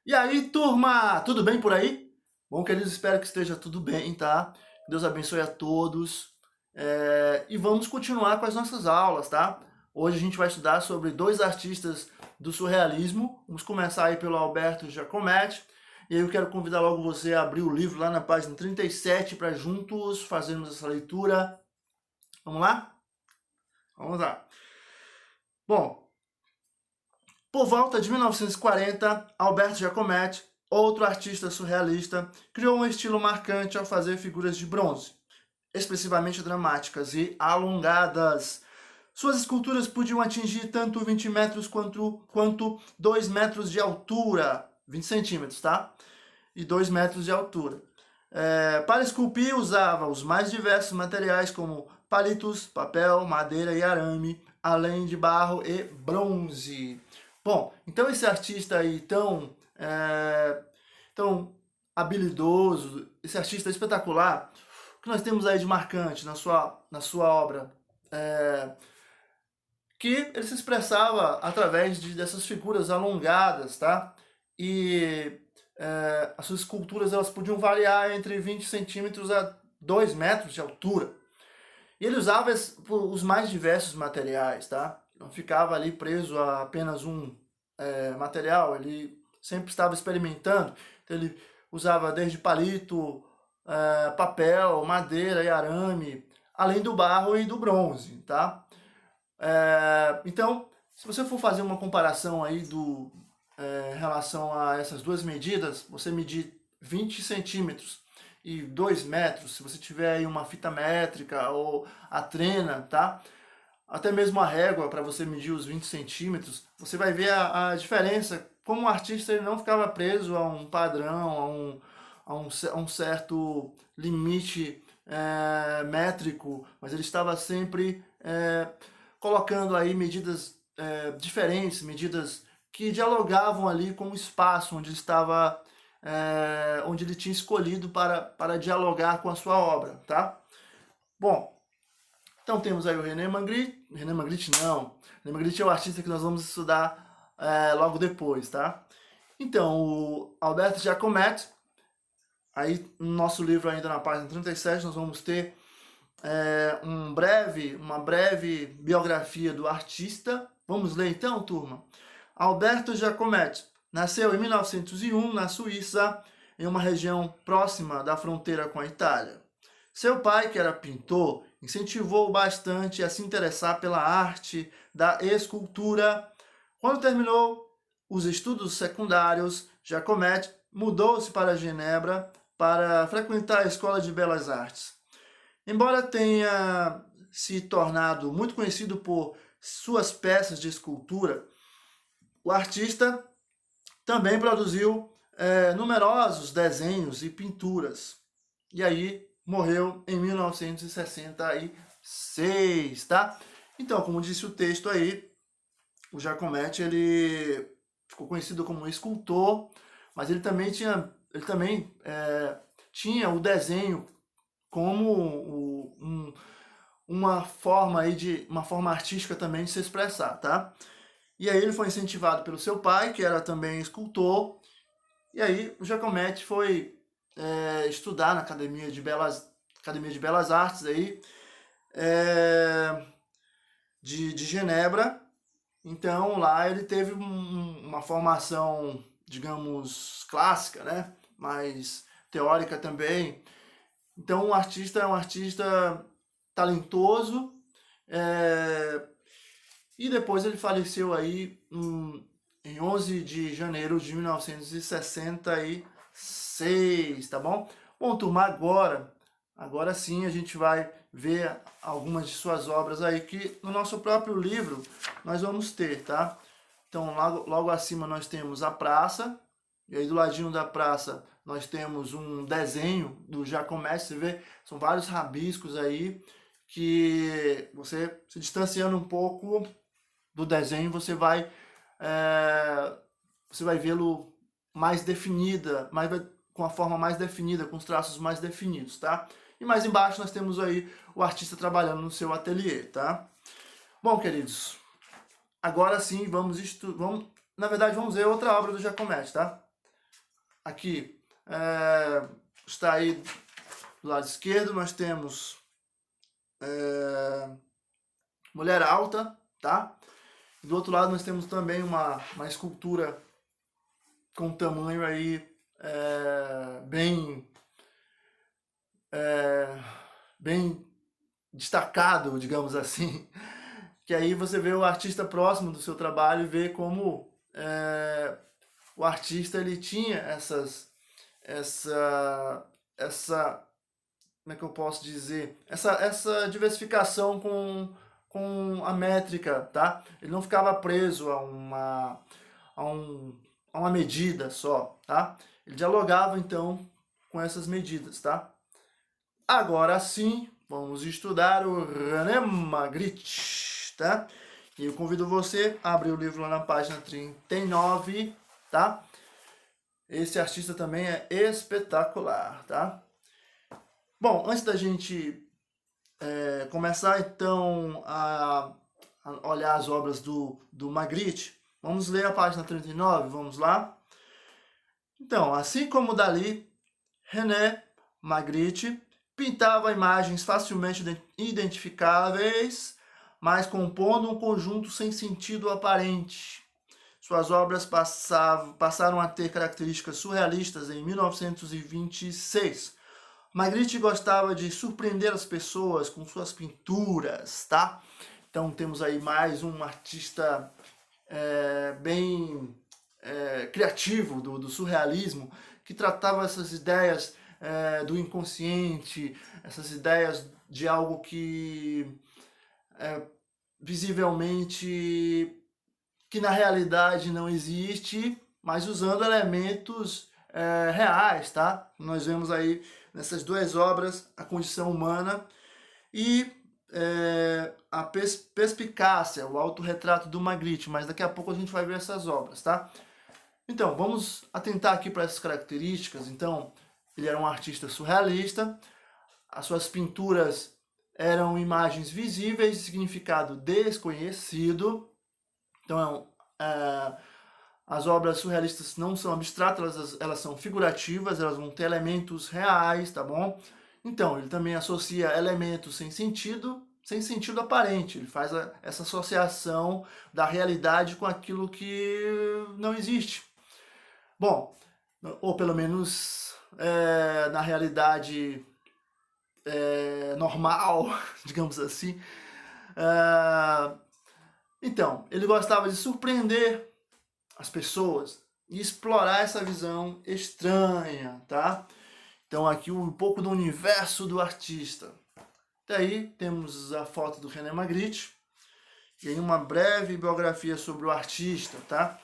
E aí, turma, tudo bem por aí? Bom, queridos, espero que esteja tudo bem, tá? Deus abençoe a todos. E vamos continuar com as nossas aulas, tá? Hoje a gente vai estudar sobre dois artistas do surrealismo. Vamos começar aí pelo Alberto Giacometti. E aí eu quero convidar logo você a abrir o livro lá na página 37 para juntos fazermos essa leitura. Vamos lá? Vamos lá. Bom, por volta de 1940, Alberto Giacometti, outro artista surrealista, criou um estilo marcante ao fazer figuras de bronze, expressivamente dramáticas e alongadas. Suas esculturas podiam atingir tanto 20 metros quanto 2 metros de altura, 20 centímetros, tá? E 2 metros de altura. Para esculpir, usava os mais diversos materiais como palitos, papel, madeira e arame, além de barro e bronze. Bom, então esse artista aí tão habilidoso, esse artista espetacular, o que nós temos aí de marcante na sua obra? É, que ele se expressava através dessas figuras alongadas, tá? E as suas esculturas elas podiam variar entre 20 centímetros a 2 metros de altura. E ele usava os mais diversos materiais, tá? Não ficava ali preso a apenas um material, ele sempre estava experimentando. Então ele usava desde palito, papel, madeira e arame, além do barro e do bronze, tá? Então, se você for fazer uma comparação aí em relação a essas duas medidas, você medir 20 centímetros e 2 metros, se você tiver aí uma fita métrica ou a trena, tá? Até mesmo a régua para você medir os 20 centímetros, você vai ver a diferença, como o artista ele não ficava preso a um padrão, a um certo limite métrico, mas ele estava sempre colocando aí medidas diferentes, medidas que dialogavam ali com o espaço onde ele estava, onde ele tinha escolhido para dialogar com a sua obra, tá? Bom, então temos aí o René Magritte não, René Magritte é o artista que nós vamos estudar logo depois, tá? Então, o Alberto Giacometti, aí no nosso livro ainda na página 37 nós vamos ter uma breve biografia do artista. Vamos ler então, turma? Alberto Giacometti nasceu em 1901 na Suíça, em uma região próxima da fronteira com a Itália. Seu pai, que era pintor, incentivou-o bastante a se interessar pela arte da escultura. Quando terminou os estudos secundários, Giacometti mudou-se para Genebra para frequentar a Escola de Belas Artes. Embora tenha se tornado muito conhecido por suas peças de escultura, o artista também produziu numerosos desenhos e pinturas. E aí morreu em 1966, tá? Então, como disse o texto aí, o Giacometti ele ficou conhecido como escultor, mas ele também tinha o desenho como uma forma artística também de se expressar, tá? E aí ele foi incentivado pelo seu pai, que era também escultor, e aí o Giacometti foi estudar na Academia de Belas Artes aí, de Genebra. Então lá ele teve uma formação, digamos, clássica, né? Mas teórica também. Então o artista é um artista talentoso, é, e depois ele faleceu aí em 11 de janeiro de 1966, tá bom? Bom, turma, agora sim a gente vai ver algumas de suas obras aí que no nosso próprio livro nós vamos ter, tá? Então, logo acima nós temos a praça, e aí do ladinho da praça nós temos um desenho do Giacometti, você vê, são vários rabiscos aí, que você se distanciando um pouco do desenho, você vai vê-lo mais definida, com a forma mais definida, com os traços mais definidos, tá? E mais embaixo nós temos aí o artista trabalhando no seu ateliê, tá? Bom, queridos, agora sim vamos, na verdade vamos ver outra obra do Giacometti, tá? aqui está aí do lado esquerdo, nós temos mulher alta, tá? Do outro lado nós temos também uma escultura com um tamanho aí bem destacado, digamos assim, que aí você vê o artista próximo do seu trabalho e vê como o artista ele tinha essa, como é que eu posso dizer, essa diversificação com a métrica, tá? Ele não ficava preso a uma medida só, tá? Ele dialogava então com essas medidas, tá? Agora sim, vamos estudar o René Magritte, tá? E eu convido você a abrir o livro lá na página 39, tá? Esse artista também é espetacular, tá? Bom, antes da gente começar então a olhar as obras do Magritte, vamos ler a página 39, vamos lá? Então, assim como Dalí, René Magritte pintava imagens facilmente identificáveis, mas compondo um conjunto sem sentido aparente. Suas obras passaram a ter características surrealistas em 1926. Magritte gostava de surpreender as pessoas com suas pinturas, tá? Então temos aí mais um artista bem criativo do surrealismo, que tratava essas ideias do inconsciente, essas ideias de algo que visivelmente que na realidade não existe, mas usando elementos reais, tá? Nós vemos aí nessas duas obras a condição humana e a perspicácia, o autorretrato do Magritte, mas daqui a pouco a gente vai ver essas obras, tá? Então, vamos atentar aqui para essas características. Então, ele era um artista surrealista, as suas pinturas eram imagens visíveis de significado desconhecido. Então, as obras surrealistas não são abstratas, elas são figurativas, elas vão ter elementos reais, tá bom? Então, ele também associa elementos sem sentido aparente. Ele faz essa associação da realidade com aquilo que não existe. Bom, ou pelo menos na realidade normal, digamos assim. Então, ele gostava de surpreender as pessoas e explorar essa visão estranha, tá? Então aqui um pouco do universo do artista. Daí temos a foto do René Magritte e aí uma breve biografia sobre o artista, tá?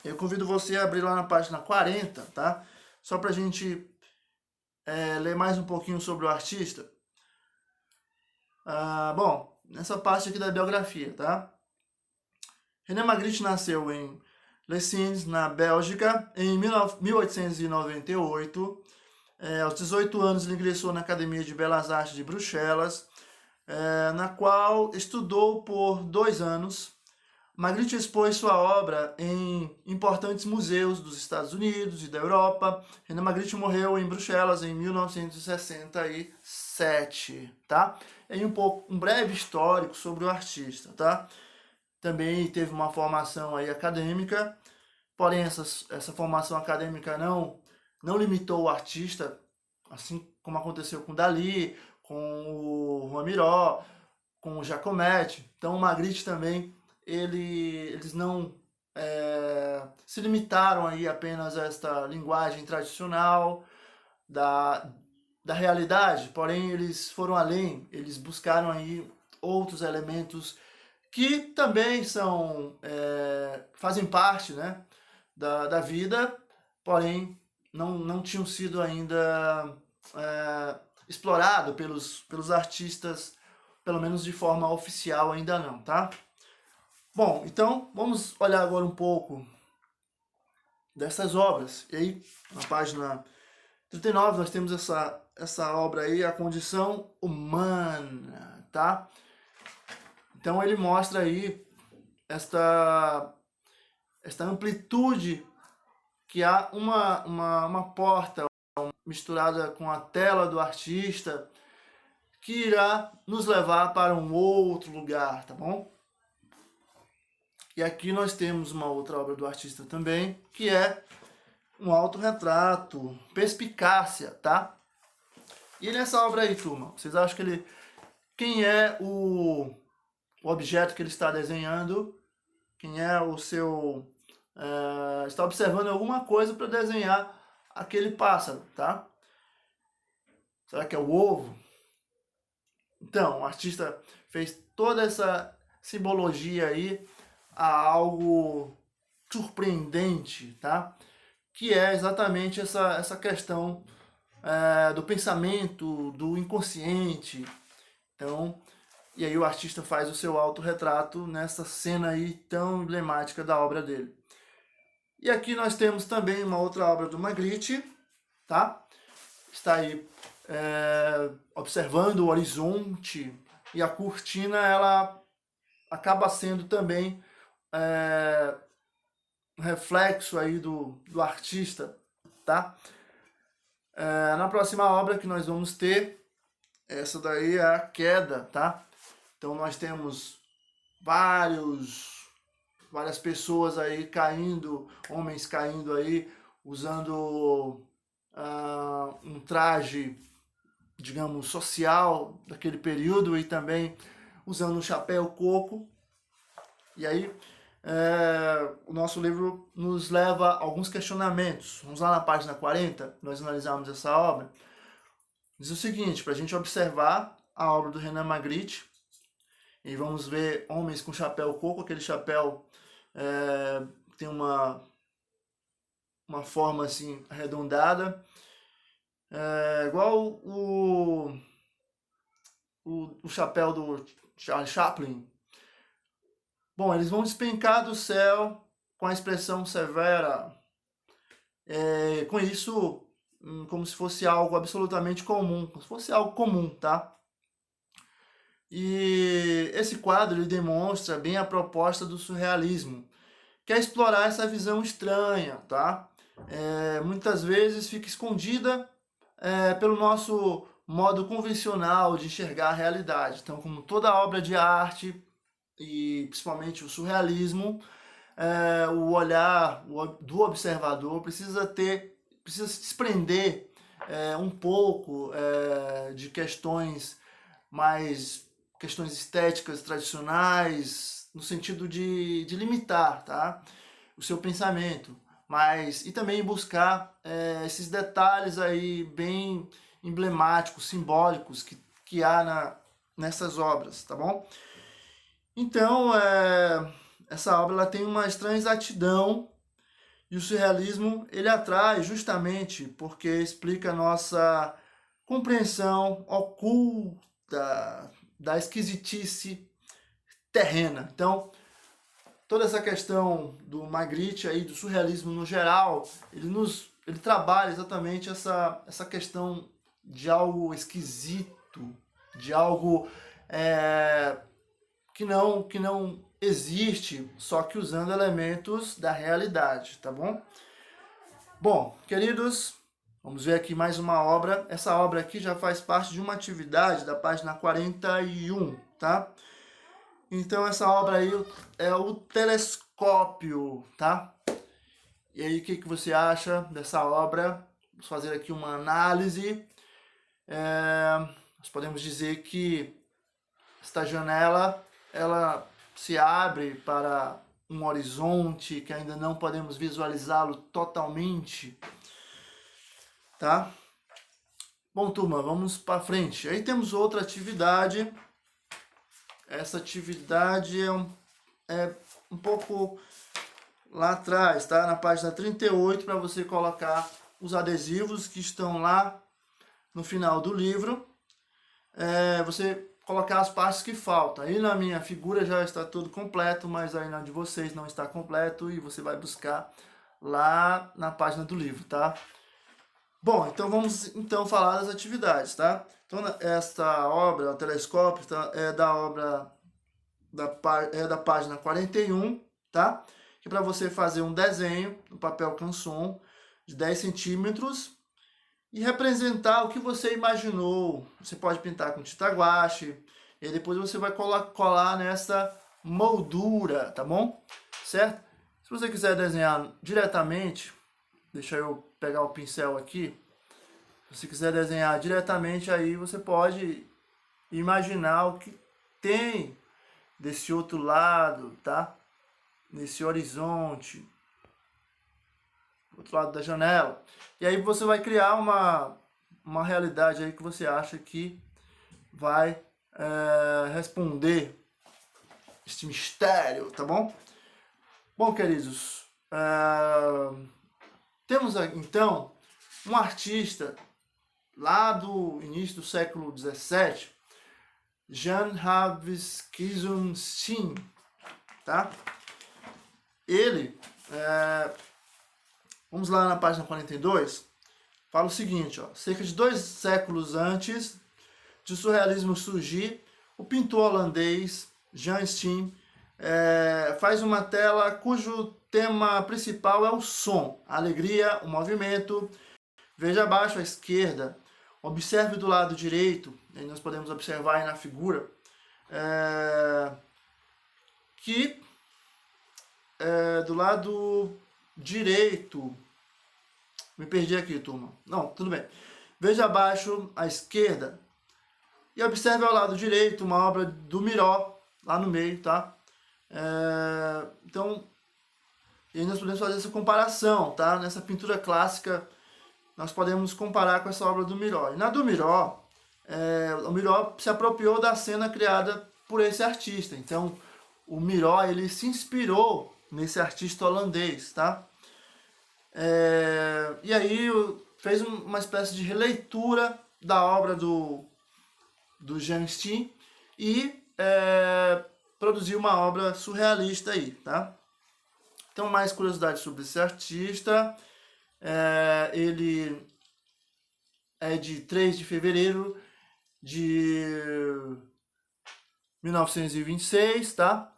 Eu convido você a abrir lá na página 40, tá? Só pra gente ler mais um pouquinho sobre o artista. Bom, nessa parte aqui da biografia, tá? René Magritte nasceu em Les Sines, na Bélgica, em 1898. Aos 18 anos, ele ingressou na Academia de Belas Artes de Bruxelas, na qual estudou por 2 anos. Magritte expôs sua obra em importantes museus dos Estados Unidos e da Europa. René Magritte morreu em Bruxelas em 1967, tá? E um breve histórico sobre o artista, tá? Também teve uma formação aí acadêmica, porém essa formação acadêmica não limitou o artista, assim como aconteceu com Dalí, com o Juan Miró, com o Giacometti. Então o Magritte também, eles não se limitaram aí apenas a esta linguagem tradicional da realidade, porém eles foram além, eles buscaram aí outros elementos que também fazem parte, né, da vida, porém não tinham sido ainda explorados pelos artistas, pelo menos de forma oficial ainda não, tá? Bom, então vamos olhar agora um pouco dessas obras. E aí, na página 39, nós temos essa obra aí, A Condição Humana, tá? Então ele mostra aí esta amplitude que há uma porta misturada com a tela do artista que irá nos levar para um outro lugar, tá bom? E aqui nós temos uma outra obra do artista também, que é um autorretrato, perspicácia, tá? E nessa obra aí, turma, vocês acham que ele... Quem é o objeto que ele está desenhando? Quem é o seu... está observando alguma coisa para desenhar aquele pássaro, tá? Será que é o ovo? Então, o artista fez toda essa simbologia aí a algo surpreendente, tá? Que é exatamente essa questão do pensamento, do inconsciente. Então, e aí o artista faz o seu autorretrato nessa cena aí tão emblemática da obra dele. E aqui nós temos também uma outra obra do Magritte, tá? Está aí observando o horizonte, e a cortina ela acaba sendo também um reflexo aí do artista, tá? Na próxima obra que nós vamos ter, essa daí é a Queda, tá? Então nós temos várias pessoas aí caindo, homens caindo aí, usando um traje, digamos, social daquele período, e também usando um chapéu coco. E aí o nosso livro nos leva a alguns questionamentos. Vamos lá na página 40, nós analisamos essa obra. Diz o seguinte, para a gente observar a obra do Renan Magritte, e vamos ver homens com chapéu coco, aquele chapéu tem uma forma assim arredondada, igual o chapéu do Charlie Chaplin. Bom, eles vão despencar do céu com a expressão severa, com isso como se fosse algo absolutamente comum, como se fosse algo comum, tá? E esse quadro ele demonstra bem a proposta do surrealismo, que é explorar essa visão estranha, tá? Muitas vezes fica escondida pelo nosso modo convencional de enxergar a realidade. Então, como toda obra de arte, e principalmente o surrealismo, o olhar do observador precisa se desprender um pouco de questões estéticas tradicionais, no sentido de limitar, tá? O seu pensamento, e também buscar esses detalhes aí bem emblemáticos, simbólicos que há nessas obras, tá bom? Então, essa obra ela tem uma estranha exatidão, e o surrealismo ele atrai justamente porque explica a nossa compreensão oculta da esquisitice terrena. Então, toda essa questão do Magritte aí, do surrealismo no geral, ele trabalha exatamente essa questão de algo esquisito, de algo que não existe, só que usando elementos da realidade, tá bom? Bom, queridos, vamos ver aqui mais uma obra. Essa obra aqui já faz parte de uma atividade da página 41, tá? Então essa obra aí é o telescópio, tá? E aí, o que você acha dessa obra? Vamos fazer aqui uma análise. Nós podemos dizer que esta janela, ela se abre para um horizonte que ainda não podemos visualizá-lo totalmente, tá? Bom, turma, vamos para frente. Aí temos outra atividade. Essa atividade é um pouco lá atrás, tá? Na página 38, para você colocar os adesivos que estão lá no final do livro. Você colocar as partes que faltam. Aí na minha figura já está tudo completo, mas aí na de vocês não está completo, e você vai buscar lá na página do livro, tá? Bom, então vamos falar das atividades, tá? Então esta obra, o telescópio, é da obra da página 41, tá? Que para você fazer um desenho no papel canson de 10 centímetros e representar o que você imaginou. Você pode pintar com tinta guache e depois você vai colar nessa moldura, tá bom? Certo? Se você quiser desenhar diretamente, deixa eu pegar o pincel aqui. Se você quiser desenhar diretamente, aí você pode imaginar o que tem desse outro lado, tá? Nesse horizonte, do outro lado da janela. E aí você vai criar uma realidade aí que você acha que vai responder este mistério, tá bom? Bom, queridos, temos então um artista lá do início do século XVII, Jan Havis-Keesunstein, tá? Ele, vamos lá na página 42, fala o seguinte, ó, cerca de 2 séculos antes de o surrealismo surgir, o pintor holandês Jan Steen faz uma tela cujo tema principal é o som, a alegria, o movimento. Veja abaixo à esquerda, observe do lado direito, aí nós podemos observar aí na figura, que do lado direito, me perdi aqui, turma. Não, tudo bem. Veja abaixo à esquerda e observe ao lado direito uma obra do Miró, lá no meio, tá? Então, e aí nós podemos fazer essa comparação, tá? Nessa pintura clássica, nós podemos comparar com essa obra do Miró. E na do Miró, o Miró se apropriou da cena criada por esse artista. Então, o Miró, ele se inspirou nesse artista holandês, tá? E aí fez uma espécie de releitura da obra do Jan Steen e produziu uma obra surrealista aí, tá? Então, mais curiosidades sobre esse artista. Ele é de 3 de fevereiro de 1926, tá?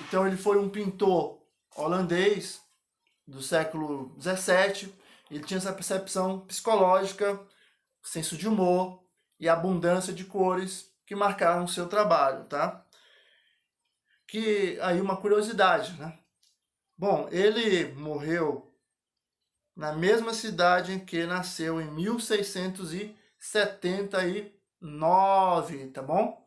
Então, ele foi um pintor holandês do século XVII. Ele tinha essa percepção psicológica, senso de humor e abundância de cores que marcaram o seu trabalho, tá? Que aí uma curiosidade, né? Bom, ele morreu na mesma cidade em que nasceu, em 1679, tá bom?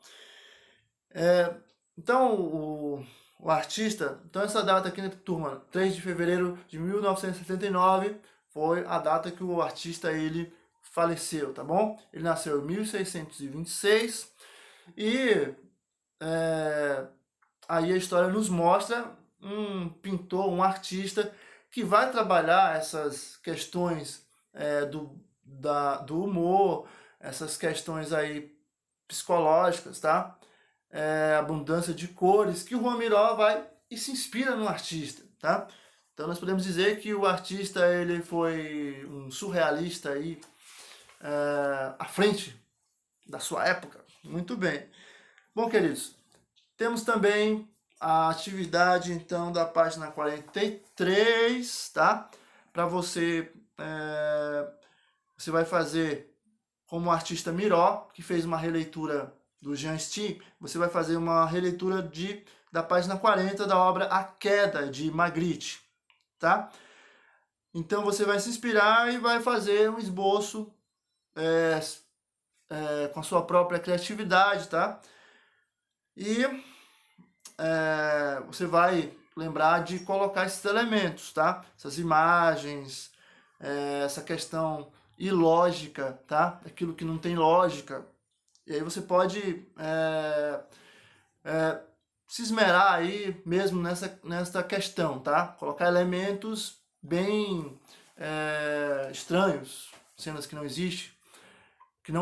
Então, o artista, então essa data aqui, né, turma, 3 de fevereiro de 1979, foi a data que o artista ele faleceu, tá bom? Ele nasceu em 1626 e aí a história nos mostra um pintor, um artista que vai trabalhar essas questões do humor, essas questões aí psicológicas, tá? Abundância de cores, que o Juan Miró vai e se inspira no artista, tá? Então nós podemos dizer que o artista ele foi um surrealista aí à frente da sua época. Muito bem. Bom, queridos, temos também a atividade então da página 43, tá? Para você você vai fazer como o artista Miró, que fez uma releitura do Jan Steen, você vai fazer uma releitura da página 40 da obra A Queda, de Magritte, tá? Então você vai se inspirar e vai fazer um esboço com a sua própria criatividade, tá? E você vai lembrar de colocar esses elementos, tá? Essas imagens, essa questão ilógica, tá? Aquilo que não tem lógica. E aí você pode se esmerar aí mesmo nessa questão, tá? Colocar elementos bem estranhos, cenas que não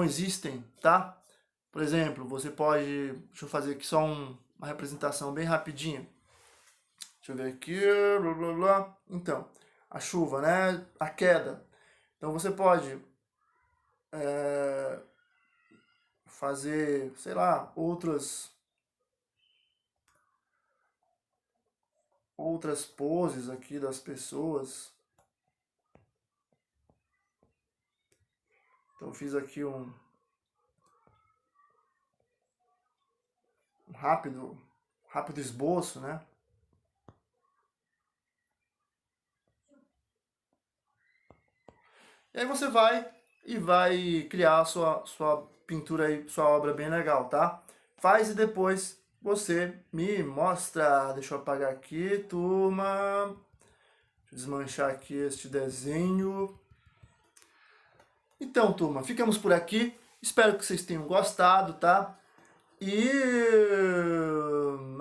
existem, tá? Por exemplo, você pode, deixa eu fazer aqui só uma representação bem rapidinha. Deixa eu ver aqui, blá, blá, blá. Então, a chuva, né? A queda. Então você pode fazer, sei lá, outras poses aqui das pessoas. Então eu fiz aqui um rápido esboço, né? E aí você vai criar a sua pintura aí, sua obra bem legal, tá? Faz e depois você me mostra. Deixa eu apagar aqui, turma. Deixa eu desmanchar aqui este desenho. Então, turma, ficamos por aqui. Espero que vocês tenham gostado, tá? E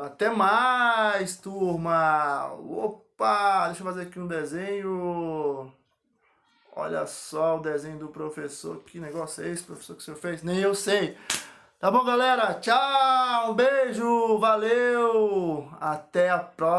até mais, turma. Opa, deixa eu fazer aqui um desenho. Olha só o desenho do professor. Que negócio é esse, professor, que o senhor fez? Nem eu sei. Tá bom, galera? Tchau, um beijo, valeu. Até a próxima.